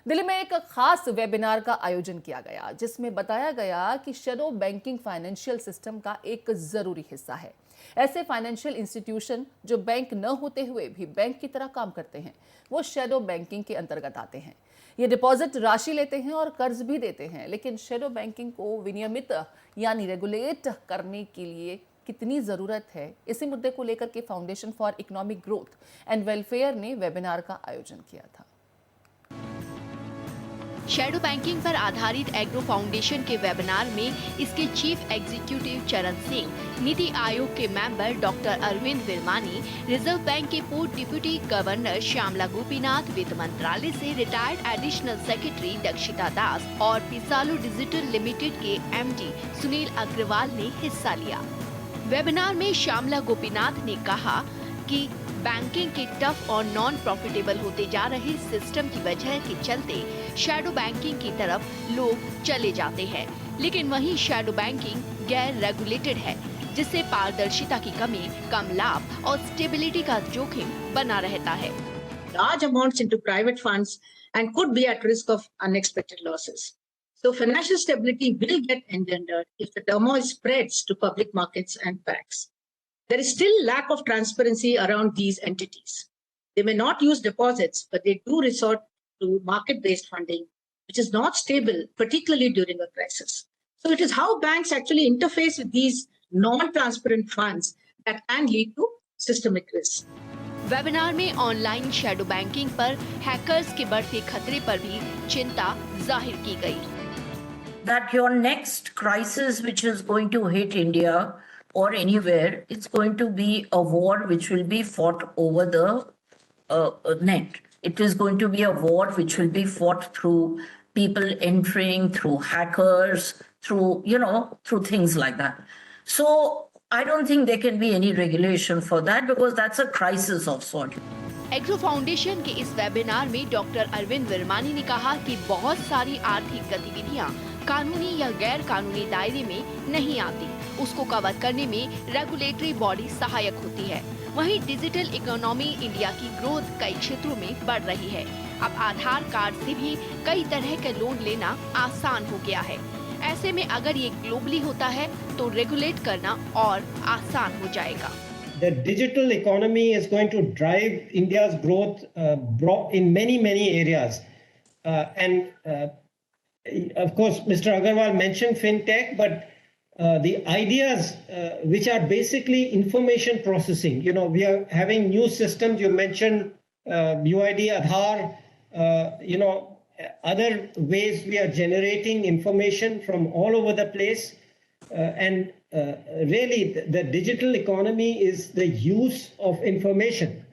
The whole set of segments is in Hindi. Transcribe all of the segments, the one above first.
दिल्ली में एक खास वेबिनार का आयोजन किया गया जिसमें बताया गया कि शैडो बैंकिंग फाइनेंशियल सिस्टम का एक जरूरी हिस्सा है। ऐसे फाइनेंशियल इंस्टीट्यूशन जो बैंक न होते हुए भी बैंक की तरह काम करते हैं वो शैडो बैंकिंग के अंतर्गत आते हैं। ये डिपॉजिट राशि लेते हैं और कर्ज भी देते हैं, लेकिन शैडो बैंकिंग को विनियमित यानी रेगुलेट करने के लिए कितनी जरूरत है, इसी मुद्दे को लेकर के foundation for economic growth and welfare ने वेबिनार का आयोजन किया था। शैडो बैंकिंग पर आधारित एग्रो फाउंडेशन के वेबिनार में इसके चीफ एग्जीक्यूटिव चरण सिंह, नीति आयोग के member doctor Arvind Virmani, reserve bank के पूर्व डिप्टी गवर्नर श्यामला गोपीनाथ, वित्त मंत्रालय से retired additional secretary Dakshita Das और पिसालो डिजिटल लिमिटेड के एमडी सुनील अग्रवाल ने हिस्सा लिया। वेबिनार में श्यामला गोपीनाथ ने कहा कि बैंकिंग के टफ और नॉन प्रॉफिटेबल होते जा रहे सिस्टम की वजह के चलते शैडो बैंकिंग की तरफ लोग चले जाते हैं, लेकिन वहीं शैडो बैंकिंग गैर रेगुलेटेड है, जिससे पारदर्शिता की कमी, कम लाभ और स्टेबिलिटी का जोखिम बना रहता है। Large amounts into private funds and could be at risk of unexpected losses. So financial stability will get endangered if the turmoil spreads to public markets and banks. There is still lack of transparency around these entities. They may not use deposits, but they do resort to market-based funding, which is not stable, particularly during a crisis. So it is how banks actually interface with these non-transparent funds that can lead to systemic risk. Webinar में ऑनलाइन शैडो बैंकिंग पर हैकर्स के बढ़ते खतरे पर भी चिंता जाहिर की गई। That your next crisis which is going to hit India or anywhere, it's going to be a war which will be fought over the net. It is going to be a war which will be fought through people entering, through hackers, through things like that. So I don't think there can be any regulation for that because that's a crisis of sort. Agro foundation के इस वेबिनार में डॉक्टर अरविंद विरमानी ने कहा कि बहुत सारी आर्थिक गतिविधियां कानूनी या गैर कानूनी दायरे में नहीं आती, उसको कवर करने में रेगुलेटरी बॉडी सहायक होती है। वहीं डिजिटल इकोनॉमी इंडिया की ग्रोथ कई क्षेत्रों में बढ़ रही है। अब आधार कार्ड से भी कई तरह के लोन लेना आसान हो गया है। ऐसे में अगर ये ग्लोबली होता है तो रेगुलेट करना और आसान हो जाएगा। The digital economy is going to drive India's growth in many areas. Of course, Mr. Agarwal mentioned fintech, but the ideas which are basically information processing, we are having new systems. You mentioned UID, Aadhaar, other ways we are generating information from all over the place. And really, the digital economy is the use of information.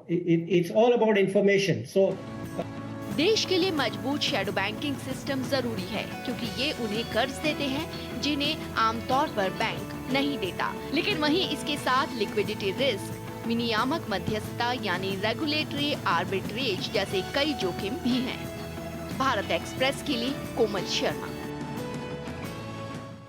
It's all about information. So. देश के लिए मजबूत शैडो बैंकिंग सिस्टम जरूरी है, क्योंकि ये उन्हें कर्ज देते हैं जिन्हें आमतौर पर बैंक नहीं देता, लेकिन वहीं इसके साथ लिक्विडिटी रिस्क, विनियामक मध्यस्थता यानी रेगुलेटरी आर्बिट्रेज जैसे कई जोखिम भी हैं। भारत एक्सप्रेस के लिए कोमल शर्मा।